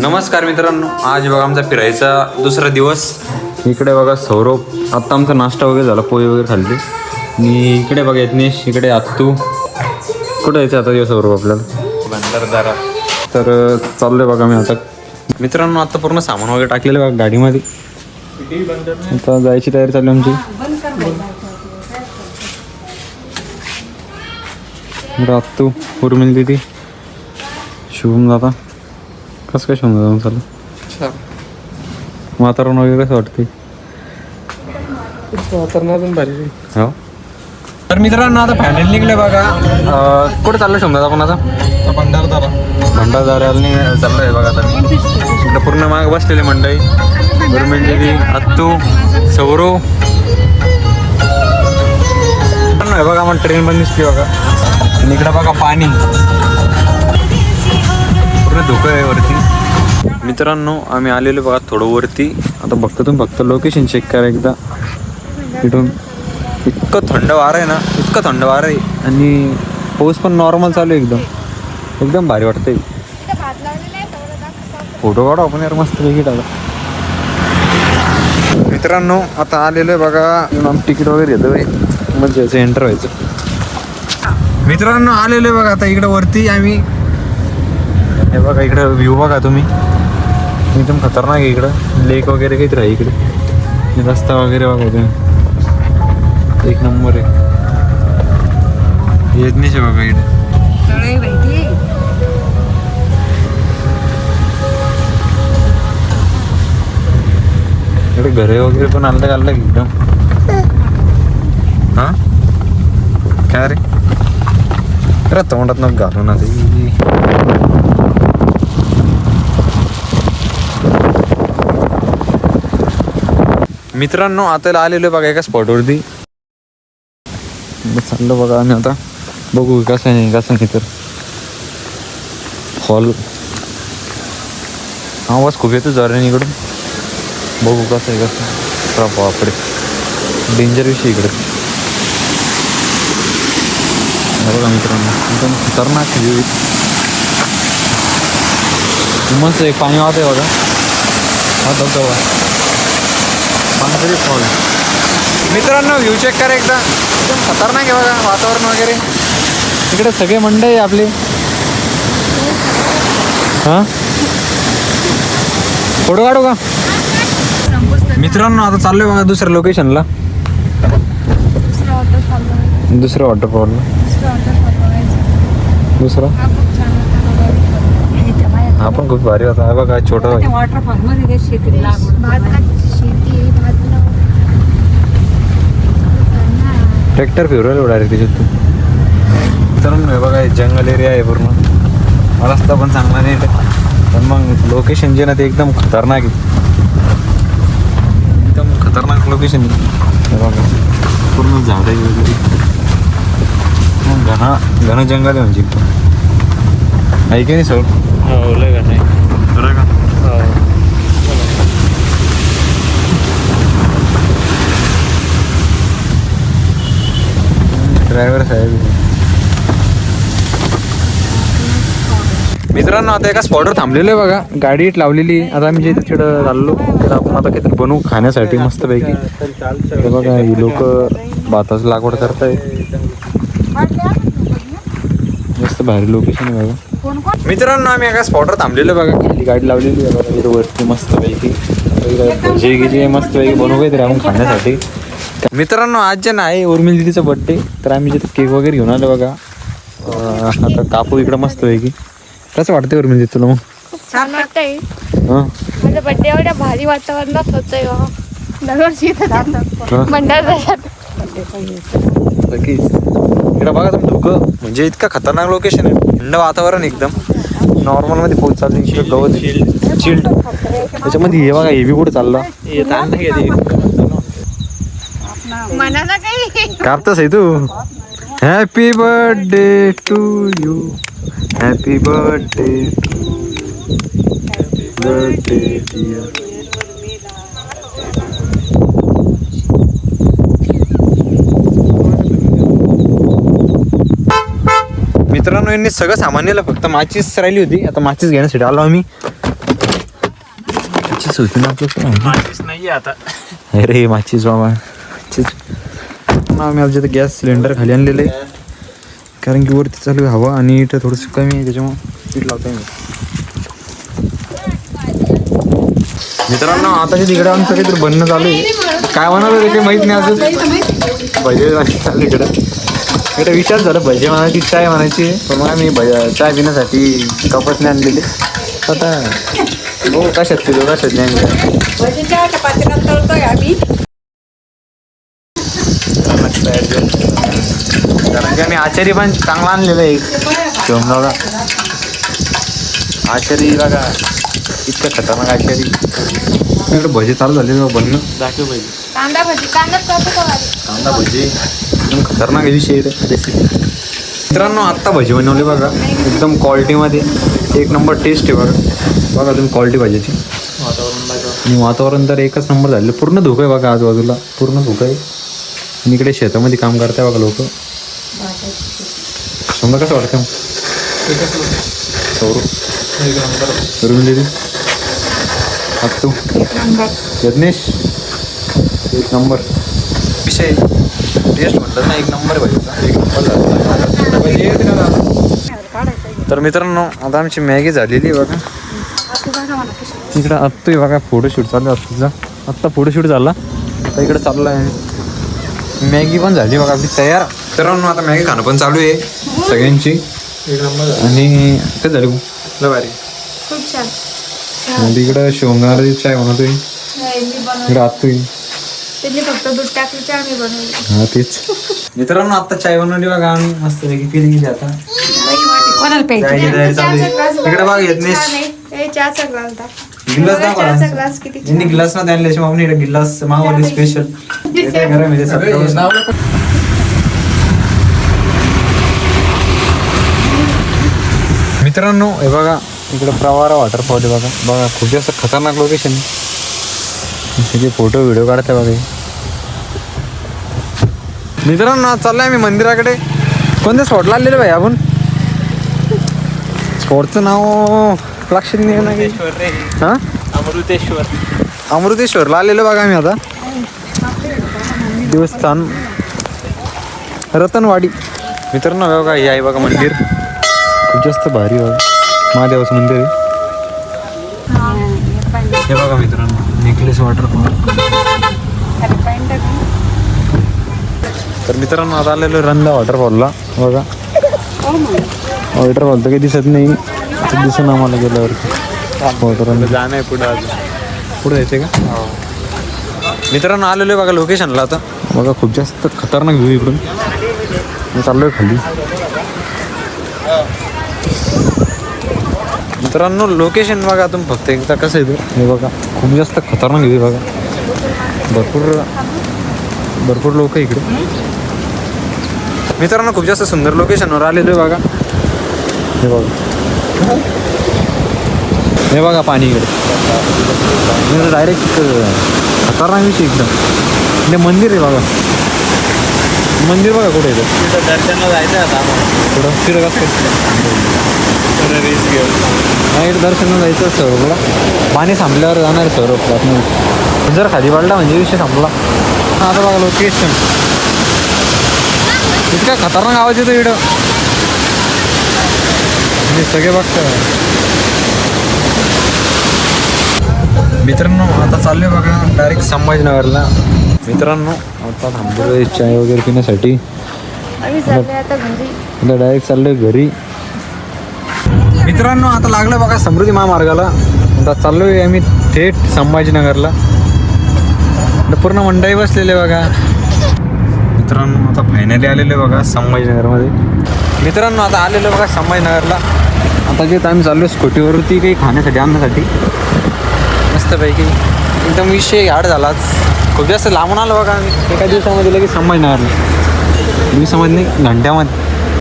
नमस्कार मित्रांनो, आज बघा आमचा फिरायचा दुसरा दिवस. इकडे बघा सौरभ, आत्ता आमचा नाश्ता वगैरे झाला, पोहे वगैरे खाल्ले. मी इकडे बघा यज्ञेश, इकडे आत्तू. कुठं यायचं आता दिवस सौरभ आपल्याला? भंडारदारा. तर चाललोय बघा मी आता. मित्रांनो आता पूर्ण सामान वगैरे टाकलेलं बघा गाडीमध्ये. आता जायची तयारी चालली आमची. आत्तू, उर्मिल दिदी, शुभम दादा. कसं काय शुभम दादा चालू? वातावरण वगैरे कसं वाटते? वातावरण अजून भारी. हो. तर मित्रांनो आता फायनल निघले बघा. कुठं चाललं समजा आपण आता? भंडारदाराने चाललंय बघा. आता इकडं पूर्ण माग बसलेले मंडळी. उर्मिल दिदी, आत्तू, सौरव. आहे बघा, मग ट्रेन पण दिसते बघा. आणि इकडं बघा पाणी, पूर्ण धुकं आहे वरती. मित्रांनो आम्ही आलेलो बघा थोडं वरती. आता बघतो तुम्ही फक्त लोकेशन चेक करा एकदा. इथून इतकं थंड वारं आहे ना, इतकं थंड वारं आहे. आणि पाऊस पण नॉर्मल चालू आहे, एकदम एकदम भारी वाटतंय. फोटो काढू आपण यार मस्त पैकी टाका. मित्रांनो आता आलेलो आहे बघा. तिकीट वगैरे येतं म्हणजे याचं एंटर व्हायचं. मित्रांनो आलेलो आहे बघा आता इकडं वरती आम्ही. हे बघा इकडं व्ह्यू बघा तुम्ही, एकदम खतरनाक आहे. इकडं लेक वगैरे काहीतरी आहे इकडे. रस्ता वगैरे बघा तुम्ही, एक नंबर आहे. येत नाही बघा इकडे. इकडे घरे वगैरे पण अलग एकदम. हा काय रे? अरे तोंडात नको घालू ना ते. मित्रांनो आता आलेलो बघा एका स्पॉटवरती. चाललो बघा आम्ही आता, बघू कसं नाही तर. हॉल आवाज खूप येतो जोराने इकडून. बघू कसं आहे कसं. बापरे डेंजर विषय इकडे. बघा मित्रांनो एकदम खतरनाक व्ह्यू. मस्त एक पाणी वाहत आहे बघा. हा धबधबा, पानसरी फॉल. मित्रांनो व्ह्यू चेक करा एकदा, एकदम खतरनाक आहे बघा वातावरण वगैरे. इकडे सगळे मंडळी आपले. हां फोटो काढू का? मित्रांनो आता चाललोय बघा दुसऱ्या लोकेशनला, दुसऱ्या वॉटरफॉलला. दुसरा हा पण खूप भारी होता. हा बघा छोटा ट्रॅक्टर फिरवलं डायरेक्ट त्याच्यात. तर बघा जंगल एरिया आहे पूर्ण. रस्ता पण चांगला नाही पण मग लोकेशन जे ना ते एकदम खतरनाक आहे. एकदम खतरनाक लोकेशन आहे बघा. पूर्ण झाड आहे वगैरे, घन जंगल आहे म्हणजे एकदम. आहे की नाही सर? हो लय का नाही बरं का? ड्रायव्हर साहेब. मित्रांनो आता एका स्पॉटवर थांबलेलो आहे बघा. गाडी लावलेली. आता आम्ही जे तिकडं चाललो तर आपण आता काहीतरी बनवू खाण्यासाठी मस्तपैकी. तर बघा ही लोक भाताची लागवड करताय. मस्त भारी लोकेशन आहे बघा. मित्रांनो आम्ही एका स्पॉटवर थांबलेलो बघा. खाली गाडी लावलेली आहे बघा तिथं वरती मस्तपैकी. भजी गिजी मस्तपैकी बनवू काहीतरी आपण खाण्यासाठी. मित्रांनो आज जे नाही उर्मिल दिदीचा बड्डे, तर आम्ही जिथे केक वगैरे घेऊन आलो बघा. आता कापू इकडं मस्तपैकी. कसं वाटतंय उर्मिल दिदी तुला? मग छान वाटतंय. हां माझा बड्डे एवढ्या भारी वातावरणात होतंय. दरवर्षी इथं भंडारदऱ्यात. नक्कीच इकडं बघा तुम्ही धुकं, म्हणजे इतकं खतरनाक लोकेशन आहे. थंड वातावरण एकदम. नॉर्मलमध्ये पोहोच चालली. इकडं गवत चिल्ड. त्याच्यामध्ये हे बघा हेवी कुठं चालला. मनाला काही कापतस आहे तू. Happy birthday to you, happy birthday birthday dear. मित्रांनो यांनी सगळं सामान नेलं, फक्त माचीस राहिली होती. आता माचीस घेण्यासाठी आलो आम्ही. माचीस होती ना आपलं. माचीस नाही आता. अरे माचीस बाबा आम्ही आमच्या गॅस सिलेंडर खाली आणलेलं आहे कारण की वरती चालू आहे हवा आणि इथं थोडंसं कमी आहे त्याच्यामुळे पीठ लावता मी. मित्रांनो आता तिकडे आमचं काहीतरी बनणं चालू आहे. काय म्हणाल ते काही माहीत नाही अजून. भजे चालू इकडे विचार झालं भजे म्हणायची चाय म्हणायची पण मग आम्ही चाय पिण्यासाठी कपच नाही आणलेले. आता हो कशात पिलो कशात नाही कारण की आम्ही आचारी पण चांगला आणलेला आहे शिवमगावला. आचारी बघा इतकं खतरनाक आचारी. इकडे भजे चालू झाले बनणं. दाखव पाहिजे. कांदा भजी कांदा भजी एकदम खतरनाक विषय रेसिपी. मित्रांनो आत्ता भजी बनवली बघा एकदम क्वालिटीमध्ये एक नंबर टेस्ट आहे बघा तुम्ही क्वालिटी भाजीची. आणि वातावरण तर एकच नंबर झालेलं. पूर्ण धुकं आहे बघा आजूबाजूला पूर्ण धुकं आहे. आणि इकडे शेतामध्ये काम करताय बघा लोक. समजा कसं वाटतं करून दिली तू यज्ञेश एक नंबर विषय टेस्ट म्हणतात ना एक नंबर भाजीचा एक नंबर. तर मित्रांनो आता आमची मॅगी झालेली बघा. इकडं आत्ता बघा फोटोशूट चालू आहे तुझा. आत्ता फोटोशूट झाला आता इकडे चालला आहे. मॅगी पण झाली बघा आपली तयार. तर आता मॅगी खाणं पण चालू आहे सगळ्यांची. आणि काय झाली भारी खूप छान. आणि इकडं शिवणार चाय बनवतोय इकडं आतोय. त्यांनी फक्त दूध टाकलं चहा मी बनवली. हा तेच. मित्रांनो आता चाय बनवली बघा आम्ही मस्त पैकी पिली गेली आता. कोणाला चायची तयारी चालू आहे. इकडे बघ यज्ञेश चहाचा ग्लास दाखव. गिलास चहाचा ग्लास किती यांनी गिलास ना द्यायला मागून इकडे गिलास मागवली स्पेशल. काय घरामध्ये सगळं. मित्रांनो हे बघा इकडे प्रवारा वॉटरफॉल आहे बघा खूप जास्त खतरनाक लोकेशन. सगळे फोटो व्हिडिओ काढते बघा. मित्रांनो चाललोय आम्ही मंदिराकडे. कोणत्या स्पॉटला आलेलं भाई आपण. स्पॉटचं नाव लक्षात नाही ना. हां अमृतेश्वरला आलेलं बघा आम्ही आता. देवस्थान रतनवाडी. मित्रांनो बघा हे आहे बघा मंदिर खूप जास्त भारी बघा. महादेवाचं मंदिर आहे हे बघा मित्रांनो. Necklace waterfall. तर मित्रांनो आता आलेलो रंधा वॉटरफॉलला बघा. वॉटरफॉल तर काही दिसत नाही दिसून आम्हाला गेल्यावर जाणं आहे पुढं अजून. पुढे जायचं का. मित्रांनो आलेलो आहे बघा लोकेशनला आता बघा. खूप जास्त खतरनाक व्ह्यू इकडून. मी चाललो आहे खाली. मित्रांनो लोकेशन बघा तुम्ही फक्त एकदा कसं येतं हे बघा. खूप जास्त खतरनाक व्ह्यू बघा. भरपूर लोक इकडे. मित्रांनो खूप जास्त सुंदर लोकेशनवर आलेलो आहे बघा. हे बघा पाणी इकडे डायरेक्ट खतरनाक विषय एकदम. म्हणजे मंदिर आहे बघा. मंदिर बघा कुठे येतं. तिथं दर्शनाला जायचं आता थोडं फिरत असतं. रेस घेऊन. नाही इकडे दर्शनाला जायचं सौरभला. पाणी थांबल्यावर जाणार सौरभ. जर खाली पडला म्हणजे विषय थांबला. आता बघा लोकेशन इतका खतरनाक आवाज येतो इकडं. म्हणजे सगळे बघतात. मित्रांनो आता चाललोय बघा डायरेक्ट संभाजीनगरला. मित्रांनो आता थांबलोय चाय वगैरे पिण्यासाठी. आता डायरेक्ट चाललोय घरी. मित्रांनो आता लागलं बघा समृद्धी महामार्गाला. आता चाललोय आम्ही थेट संभाजीनगरला. पूर्ण मंडई बसलेले बघा. मित्रांनो आता फायनली आलेलो आहे बघा संभाजीनगरमध्ये. मित्रांनो आता आलेलो बघा संभाजीनगरला. आता जे आम्ही चाललो स्कूटीवरती काही खाण्यासाठी आणण्यासाठी मस्तपैकी एकदम विषय हार्ड झालाच. खूप जास्त लांबून आलो बघा आम्ही एका दिवसामध्ये लगेच संभाजीनगरला. दिवसामध्ये नाही घंट्यामध्ये.